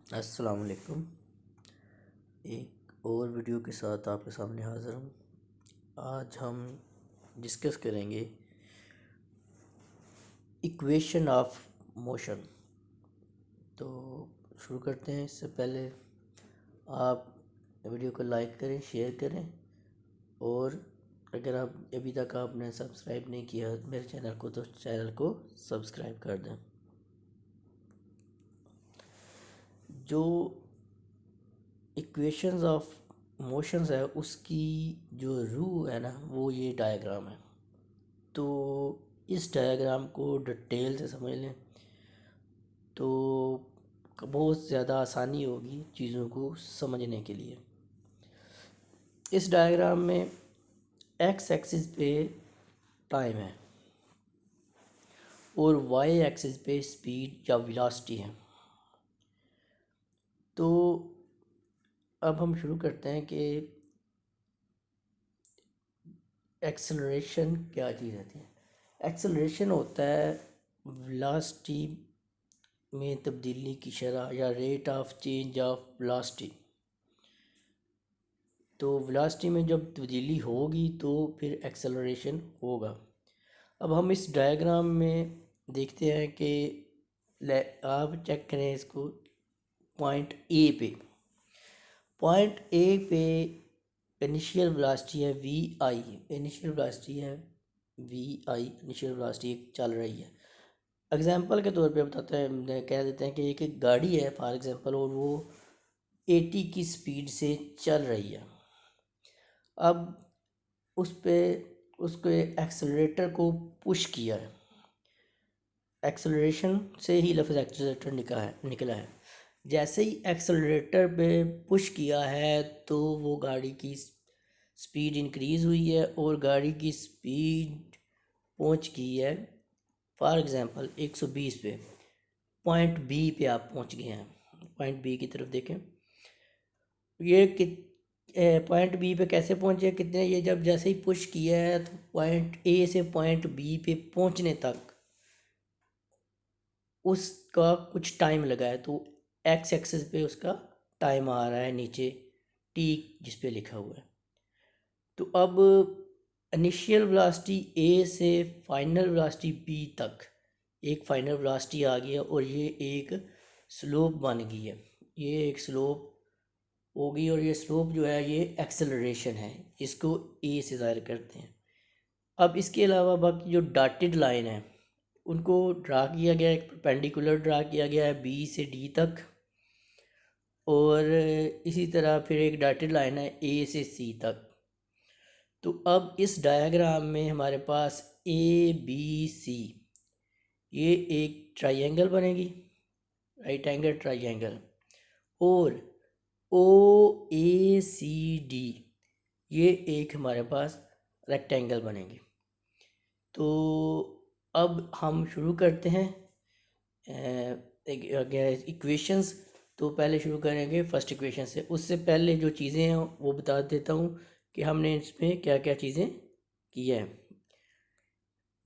अस्सलाम वालेकुम। एक और वीडियो के साथ आपके सामने हाज़िर हूँ। आज हम डिस्कस करेंगे इक्वेशन ऑफ मोशन। तो शुरू करते हैं। इससे पहले आप वीडियो को लाइक करें, शेयर करें, और अगर आप अभी तक आपने सब्सक्राइब नहीं किया मेरे चैनल को तो चैनल को सब्सक्राइब कर दें। जो इक्वेशंस ऑफ मोशंस है उसकी जो रू है ना, वो ये डायग्राम है। तो इस डायग्राम को डिटेल से समझ लें तो बहुत ज़्यादा आसानी होगी चीज़ों को समझने के लिए। इस डायग्राम में एक्स एक्सिस पे टाइम है और वाई एक्सिस पे स्पीड या वेलोसिटी है। तो अब हम शुरू करते हैं कि एक्सेलरेशन क्या चीज़ होती है। एक्सेलरेशन होता है वेलोसिटी में तब्दीली की शरह या rate of change of velocity. तो वेलोसिटी में जब तब्दीली होगी तो फिर एक्सेलरेशन होगा। अब हम इस डायग्राम में देखते हैं कि आप चेक करें इसको। पॉइंट ए पे इनिशियल वेलोसिटी है वी आई। इनिशियल वेलोसिटी है वी आई। इनिशियल वेलोसिटी चल रही है। एग्जांपल के तौर पे बताते हैं, कह देते हैं कि एक गाड़ी है फॉर एग्जांपल, और वो 80 की स्पीड से चल रही है। अब उस पे उसके एक्सेलरेटर को पुश किया है। एक्सेलरेशन से ही लफ्ज़ एक्सेलरेटर निकला है। जैसे ही एक्सेलरेटर पे पुश किया है तो वो गाड़ी की स्पीड इंक्रीज़ हुई है और गाड़ी की स्पीड पहुंच गई है फॉर एग्ज़ाम्पल 120 पे। पॉइंट बी पे आप पहुंच गए हैं। पॉइंट बी की तरफ देखें। ये पॉइंट बी पे कैसे पहुंचे, कितने, ये जब जैसे ही पुश किया है तो पॉइंट ए से पॉइंट बी पे पहुंचने तक उसका कुछ टाइम लगा है। तो एक्स एक्सिस पे उसका टाइम आ रहा है नीचे टी जिस पे लिखा हुआ है। तो अब इनिशियल वेलोसिटी ए से फाइनल वेलोसिटी बी तक एक फाइनल वेलोसिटी आ गई है और ये एक स्लोप बन गई है। ये एक स्लोप होगी और ये स्लोप जो है ये एक्सेलरेशन है। इसको ए से ज़ाहिर करते हैं। अब इसके अलावा बाकी जो डॉटेड लाइन है उनको ड्रा किया गया है। एक परपेंडिकुलर ड्रा किया गया है बी से डी तक, और इसी तरह फिर एक डॉटेड लाइन है ए से सी तक। तो अब इस डायग्राम में हमारे पास ए बी सी ये एक ट्राइंगल बनेगी, राइट एंगल ट्राइंगल, और ओ ए सी डी ये एक हमारे पास रेक्टेंगल बनेगी। तो अब हम शुरू करते हैं इक्वेशंस। तो पहले शुरू करेंगे फर्स्ट इक्वेशन से। उससे पहले जो चीज़ें हैं वो बता देता हूँ कि हमने इसमें क्या क्या चीज़ें की है।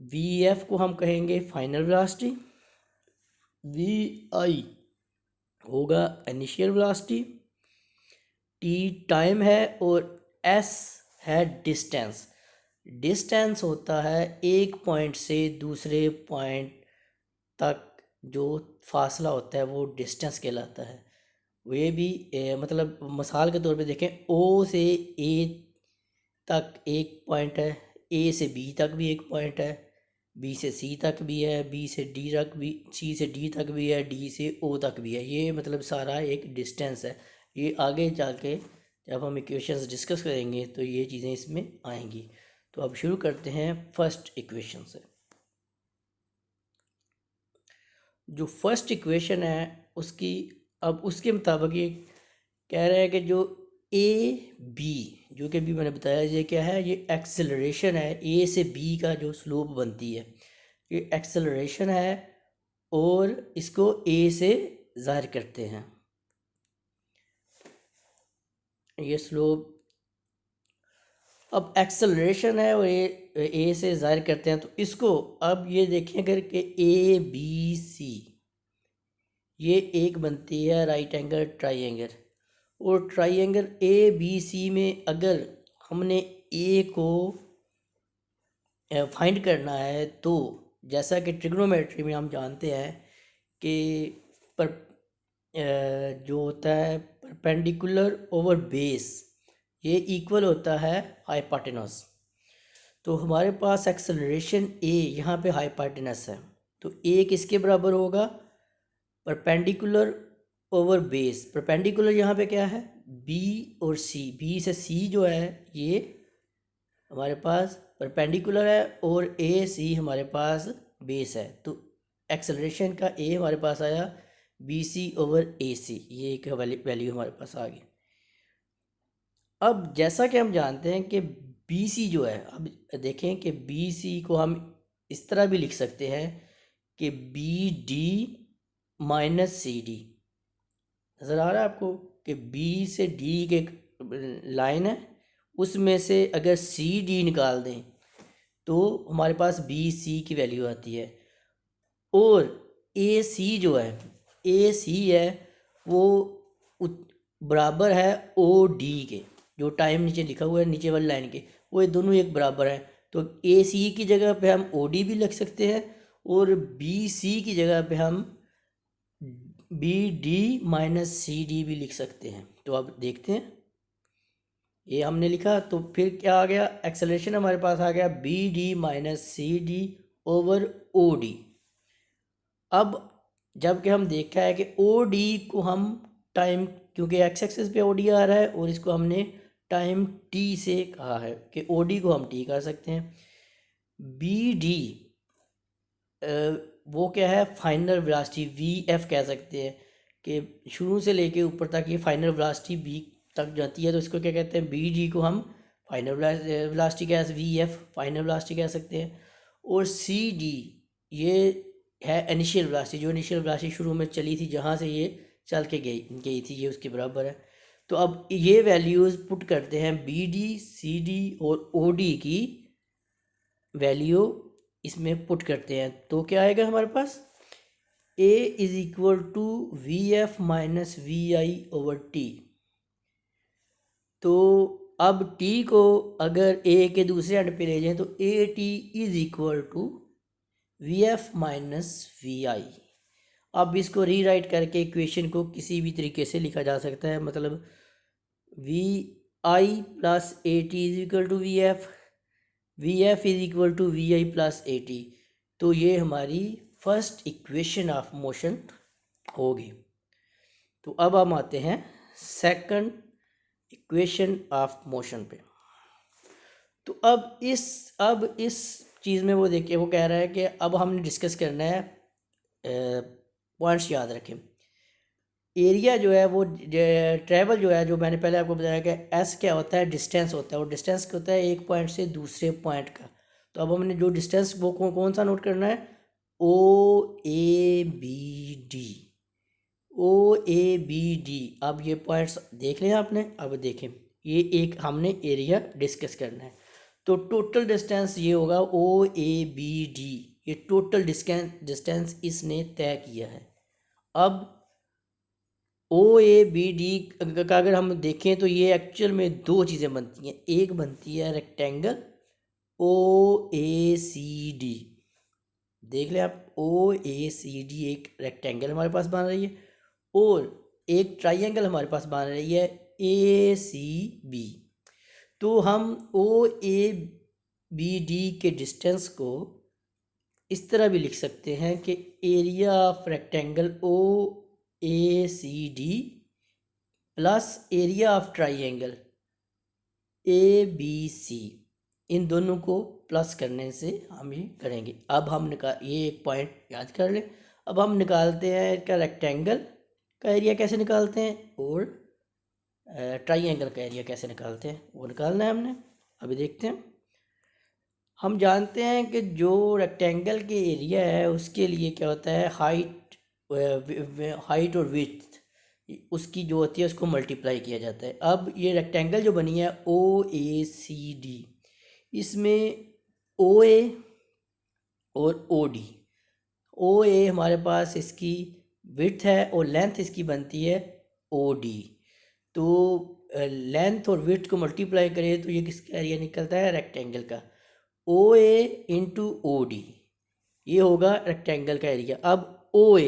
वी एफ को हम कहेंगे फाइनल वेलोसिटी, वी आई होगा इनिशियल वेलोसिटी, टी टाइम है, और एस है डिस्टेंस। डिस्टेंस होता है एक पॉइंट से दूसरे पॉइंट तक जो फासला होता है वो डिस्टेंस कहलाता है। वे भी मतलब मिसाल के तौर पे देखें, ओ से ए तक एक पॉइंट है, ए से बी तक भी एक पॉइंट है, बी से सी तक भी है, बी से डी तक भी, सी से डी तक भी है, डी से ओ तक भी है। ये मतलब सारा एक डिस्टेंस है। ये आगे जाके जब हम इक्वेशंस डिस्कस करेंगे तो ये चीज़ें इसमें आएंगी। तो अब शुरू करते हैं फर्स्ट इक्वेशन से। जो फर्स्ट इक्वेशन है उसकी, अब उसके मुताबिक ये कह रहा है कि जो ए बी, जो कि अभी मैंने बताया ये क्या है, ये एक्सेलरेशन है। ए से बी का जो स्लोप बनती है ये एक्सेलरेशन है, और इसको ए से ज़ाहिर करते हैं। ये स्लोप अब एक्सेलरेशन है और ए से ज़ाहिर करते हैं। तो इसको अब ये देखें अगर कि ए बी सी ये एक बनती है राइट एंगल ट्राइंगल। और ट्राइंगल ए बी सी में अगर हमने ए को फाइंड करना है तो जैसा कि ट्रिग्नोमेट्री में हम जानते हैं कि पर जो होता है परपेंडिकुलर ओवर बेस ये इक्वल होता है हाइपोटेनस। तो हमारे पास एक्सेलरेशन ए यहाँ पे हाइपोटेनस है, तो ए किसके बराबर होगा? Perpendicular over base. परपेंडिकुलर यहाँ पे क्या है? बी और सी। बी से सी जो है ये हमारे पास परपेंडिकुलर है और ए सी हमारे पास बेस है। तो एक्सेलरेशन का ए हमारे पास आया बी सी ओवर ए सी, ये एक वैल्यू हमारे पास आ गई। अब जैसा कि हम जानते हैं कि बी सी जो है, अब देखें कि बी सी को हम इस तरह भी लिख सकते हैं कि B D minus C D. नज़र आ रहा है आपको कि बी से डी के लाइन है, उसमें से अगर सी डी निकाल दें तो हमारे पास बी सी की वैल्यू आती है। और ए सी जो है, ए सी है वो बराबर है ओ डी के, जो टाइम नीचे लिखा हुआ है नीचे वाली लाइन के, वो ये दोनों एक बराबर हैं। तो ए सी की जगह पे हम ओ डी भी लिख सकते हैं और बी सी की जगह पे हम B D minus C D भी लिख सकते हैं। तो अब देखते हैं, ये हमने लिखा तो फिर क्या आ गया? एक्सेलरेशन हमारे पास आ गया B D minus C D over O D. अब जबकि हम देखा है कि ओ डी को हम टाइम, क्योंकि एक्स एक्सिस पे ओ डी आ रहा है और इसको हमने टाइम टी से कहा है कि ओ डी को हम टी कर सकते हैं। बी डी वो क्या है? फाइनल वेलोसिटी वी एफ कह सकते हैं कि शुरू से लेके ऊपर तक ये फाइनल वेलोसिटी बी तक जाती है, तो इसको क्या कहते हैं? बी डी को हम फाइनल वेलोसिटी कह, वी एफ फाइनल वेलोसिटी कह सकते हैं। और सी डी ये है इनिशियल वेलोसिटी, जो इनिशियल वेलोसिटी शुरू में चली थी, जहाँ से ये चल के गई थी, ये उसके बराबर है। तो अब ये वैल्यूज़ पुट करते हैं बी डी सी डी और ओ डी की वैल्यू इसमें पुट करते हैं, तो क्या आएगा हमारे पास? A is equal to V F minus V I over T. तो अब टी को अगर ए के दूसरे एंड पे ले जाएं तो A T is equal to V F minus V I. अब इसको रीराइट करके इक्वेशन को किसी भी तरीके से लिखा जा सकता है, मतलब we I plus A T is equal to V F, V F is equal to we I plus A T. तो ये हमारी फर्स्ट इक्वेशन ऑफ मोशन होगी। तो अब हम आते हैं सेकंड इक्वेशन ऑफ मोशन पे। तो अब इस चीज़ में वो देखिए, वो कह रहा है कि अब हमने डिस्कस करना है, पॉइंट्स याद रखें। एरिया जो है वो ट्रैवल जो है, जो मैंने पहले आपको बताया कि एस क्या होता है? डिस्टेंस होता है, और डिस्टेंस क्या होता है? एक पॉइंट से दूसरे पॉइंट का। तो अब हमने जो डिस्टेंस वो कौन सा नोट करना है? O A B D, O A B D. अब ये पॉइंट्स देख लें आपने। अब देखें, ये एक हमने एरिया डिस्कस करना है, तो टोटल डिस्टेंस ये होगा ओ ए बी डी। ये टोटल डिस्टेंस इसने तय किया है। अब ओ ए बी डी का अगर हम देखें तो ये एक्चुअल में दो चीज़ें बनती हैं। एक बनती है rectangle O A C D, देख लें आप, ओ ए सी डी एक रेक्टेंगल हमारे पास बन रही है, और एक ट्राइंगल हमारे पास बन रही है ए सी बी। तो हम ओ ए बी डी के डिस्टेंस को इस तरह भी लिख सकते हैं कि area of rectangle O A C D plus area of triangle A B C, इन दोनों को प्लस करने से हम ये करेंगे। अब हम ये एक पॉइंट याद कर लें। अब हम निकालते हैं इसका रेक्टेंगल का एरिया कैसे निकालते हैं, और ट्राइंगल का एरिया कैसे निकालते हैं, वो निकालना है हमने। अभी देखते हैं। हम जानते हैं कि जो रेक्टेंगल के एरिया है उसके लिए क्या होता है? हाइट और विड्थ उसकी जो होती है उसको मल्टीप्लाई किया जाता है। अब ये रेक्टेंगल जो बनी है ओ ए सी डी, इसमें ओ ए और ओ डी, ओ ए हमारे पास इसकी विड्थ है और लेंथ इसकी बनती है ओ डी। तो लेंथ और विड्थ को मल्टीप्लाई करें तो ये किसका एरिया निकलता है, रेक्टेंगल का। ओ ए इंटू ओ डी, ये होगा रेक्टेंगल का एरिया। अब ओ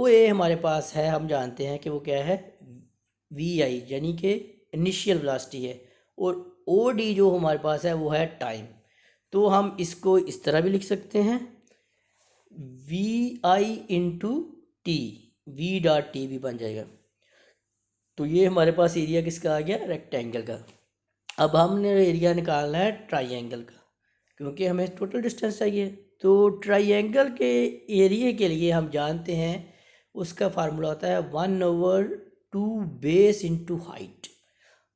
ए हमारे पास है, हम जानते हैं कि वो क्या है, वी आई यानी कि इनिशियल वेलोसिटी है, और ओ डी जो हमारे पास है वो है टाइम। तो हम इसको इस तरह भी लिख सकते हैं, we I into T, V dot T भी बन जाएगा। तो ये हमारे पास एरिया किसका आ गया, रेक्टेंगल का। अब हमने एरिया निकालना है ट्राइएंगल का, क्योंकि हमें टोटल डिस्टेंस चाहिए। तो ट्राइएंगल के एरिया के लिए हम जानते हैं उसका फार्मूला होता है 1/2 बेस इंटू हाइट।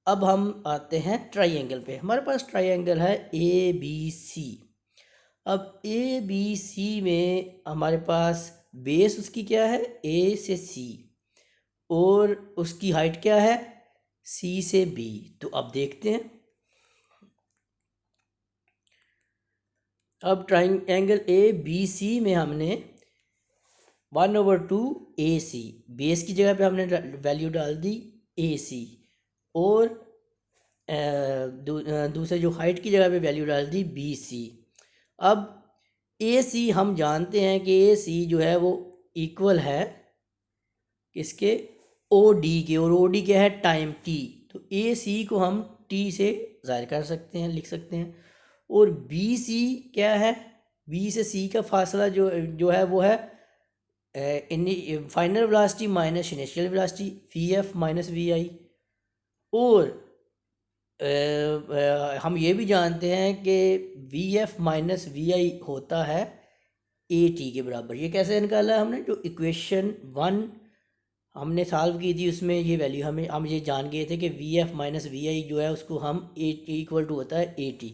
अब हम आते हैं ट्राइएंगल पे। हमारे पास ट्राइएंगल है ए बी सी। अब ए बी सी में हमारे पास बेस उसकी क्या है, ए से सी, और उसकी हाइट क्या है, सी से बी। तो अब देखते हैं, अब ट्राइंगल ए बी सी में हमने 1/2 ए सी, बेस की जगह पे हमने वैल्यू डाल दी ए सी, और दूसरे जो हाइट की जगह पे वैल्यू डाल दी बी सी। अब ए सी हम जानते हैं कि ए सी जो है वो इक्वल है किसके, ओ डी के, और ओ डी क्या है, टाइम टी। तो ए सी को हम टी से ज़ाहिर कर सकते हैं, लिख सकते हैं। और बी सी क्या है, बी से सी का फासला जो जो है वो है final velocity minus initial velocity, V F minus V I. और हम ये भी जानते हैं कि V F minus V I होता है ए टी के बराबर। ये कैसे निकाला हमने, जो इक्वेशन 1 हमने सॉल्व की थी उसमें ये वैल्यू हम ये जान गए थे कि वी एफ माइनस वी आई जो है उसको हम ए टी इक्वल टू होता है ए टी।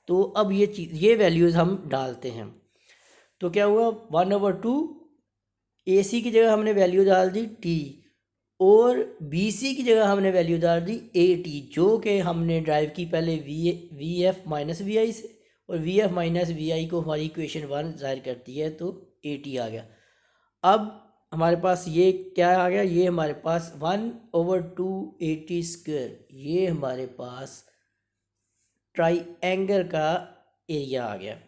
तो अब ये वैल्यूज़ हम डालते हैं, तो क्या हुआ, 1/2 ए सी की जगह हमने वैल्यू डाल दी टी, और बी सी की जगह हमने वैल्यू डाल दी ए टी, जो कि हमने ड्राइव की पहले वी एफ माइनस वी आई से, और वी एफ माइनस वी आई को हमारी इक्वेशन 1 ज़ाहिर करती है, तो ए टी आ गया। अब हमारे पास ये क्या आ गया, ये हमारे पास 1/2 80 स्क्वायर, ये हमारे पास ट्राइएंगल का एरिया आ गया।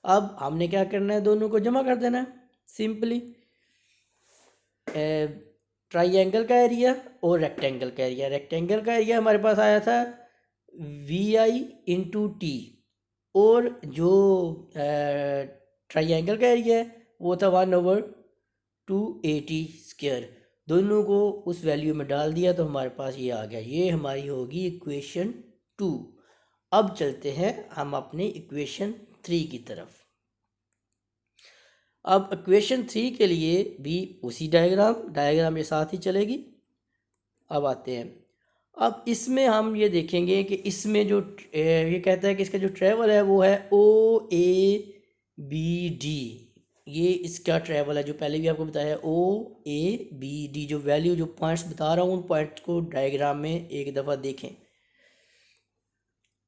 अब हमने क्या करना है, दोनों को जमा कर देना है सिंपली, ट्राइएंगल का एरिया और रेक्टेंगल का एरिया। रेक्टेंगल का एरिया हमारे पास आया था वी आई इंटू टी, और जो ट्राइएंगल का एरिया है वो था 1/2 80 स्क्वायर। दोनों को उस वैल्यू में डाल दिया तो हमारे पास ये आ गया। ये हमारी होगी इक्वेशन 2। अब चलते हैं हम अपने इक्वेशन 3 की तरफ। अब इक्वेशन 3 के लिए भी उसी डायग्राम के साथ ही चलेगी। अब आते हैं, अब इसमें हम ये देखेंगे कि इसमें जो ये कहता है कि इसका जो ट्रेवल है वो है ओ ए बी डी। ये इसका ट्रेवल है, जो पहले भी आपको बताया, ओ ए बी डी। जो वैल्यू, जो पॉइंट्स बता रहा हूँ उन पॉइंट्स को डायग्राम में एक दफ़ा देखें।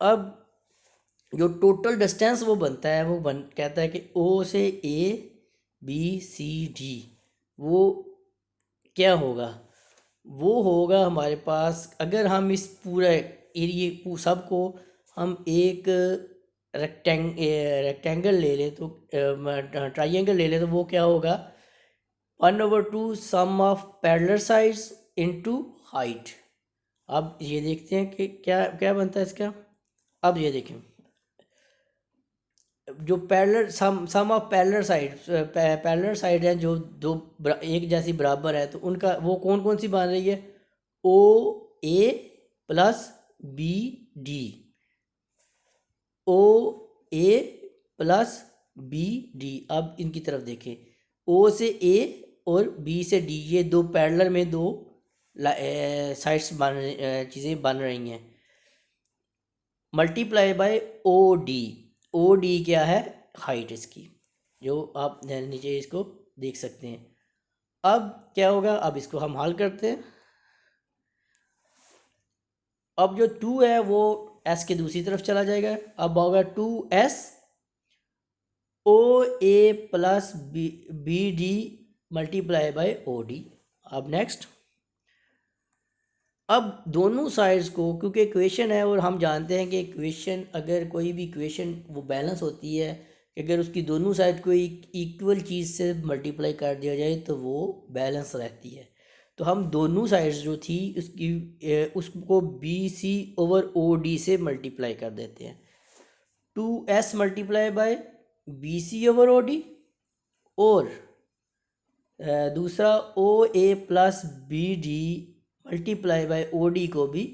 अब जो टोटल डिस्टेंस वो बनता है वो कहता है कि ओ से ए बी सी डी, वो क्या होगा, वो होगा हमारे पास, अगर हम इस पूरा एरिया सबको हम एक रेक्टेंगल ले लें, तो ट्राइएंगल ले लें, तो वो क्या होगा, 1/2 sum of parallel sides into height. अब ये देखते हैं कि क्या क्या बनता है इसका। अब ये देखें, जो parallel some of parallel side हैं, जो दो एक जैसी बराबर है, तो उनका वो कौन कौन सी बन रही है, O A plus B D, O A plus B D. अब इनकी तरफ देखें, ओ से ए और बी से डी, ये दो पैरेलल में दो साइड्स चीज़ें बन रही हैं, multiply by O D. O D क्या है, हाइट इसकी, जो आप नीचे इसको देख सकते हैं। अब क्या होगा, अब इसको हम हल करते हैं। अब जो 2 है वो एस के दूसरी तरफ चला जाएगा। अब होगा 2s O A plus B D multiply by O D. अब नेक्स्ट, अब दोनों साइड्स को, क्योंकि इक्वेशन है और हम जानते हैं कि इक्वेशन, अगर कोई भी इक्वेशन वो बैलेंस होती है कि अगर उसकी दोनों साइड को इक्वल चीज़ से मल्टीप्लाई कर दिया जाए तो वो बैलेंस रहती है। तो हम दोनों साइड्स जो थी उसको B C over O D से मल्टीप्लाई कर देते हैं। 2s multiply by B C over O D, और दूसरा O A plus B D multiply by O D को भी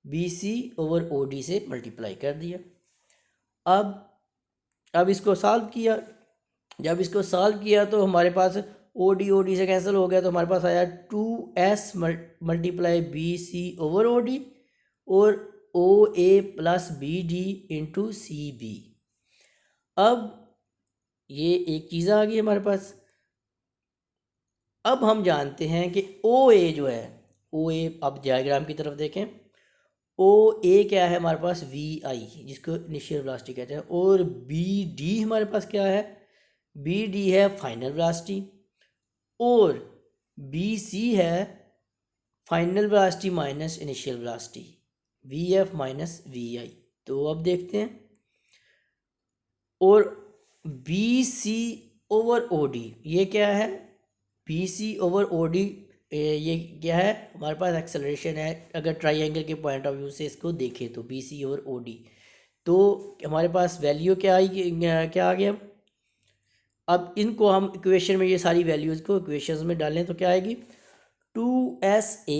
B C over O D से मल्टीप्लाई कर दिया। अब इसको सॉल्व किया। जब इसको सॉल्व किया तो हमारे पास ओ डी से कैंसिल हो गया, तो हमारे पास आया 2s multiply B C over O D और O A plus B D into C B. अब ये एक चीज़ आ गई हमारे पास। अब हम जानते हैं कि ओ ए जो है, ओ ए, अब डायग्राम की तरफ देखें, ओ ए क्या है हमारे पास, वी आई, जिसको इनिशियल वेलोसिटी कहते हैं, और बी डी हमारे पास क्या है, बी डी है फाइनल वेलोसिटी, और बी सी है final velocity minus initial velocity, V F minus V I. तो अब देखते हैं, और B C over O D ये क्या है, B C over O D ये क्या है, हमारे पास एक्सेलरेशन है। अगर ट्राइंगल के पॉइंट ऑफ व्यू से इसको देखें तो B C over O D, तो हमारे पास वैल्यू क्या आई, क्या आ गया। अब इनको हम इक्वेशन में, ये सारी वैल्यूज़ को इक्वेशंस में डालें तो क्या आएगी, 2sa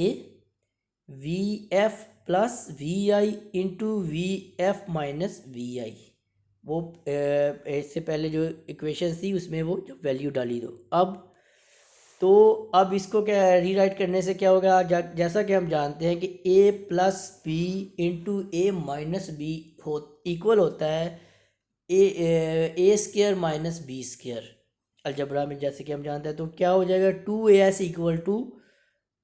V F plus V I into V F minus V I. वो इससे पहले जो इक्वेशन थी उसमें वो जो वैल्यू डाली दो। अब इसको क्या रीराइट करने से क्या होगा, जैसा कि हम जानते हैं कि a plus B into A minus B हो इक्वल होता है A square minus B square algebra में, जैसे कि हम जानते हैं। तो क्या हो जाएगा, 2as equal to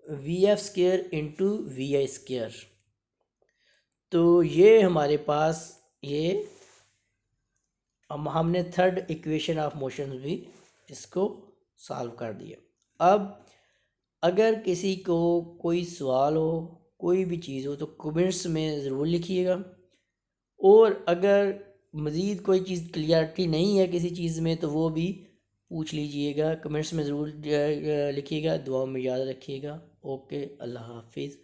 V F square into we I square. तो ये हमारे पास ये हमने थर्ड इक्वेशन ऑफ मोशन भी इसको सॉल्व कर दिया। अब अगर किसी को कोई सवाल हो, कोई भी चीज़ हो, तो कमेंट्स में ज़रूर लिखिएगा, और अगर मज़ीद कोई चीज़ क्लियरिटी नहीं है किसी चीज़ में तो वो भी पूछ लीजिएगा, कमेंट्स में ज़रूर लिखिएगा। दुआ में याद रखिएगा। ओके, अल्लाह हाफिज़।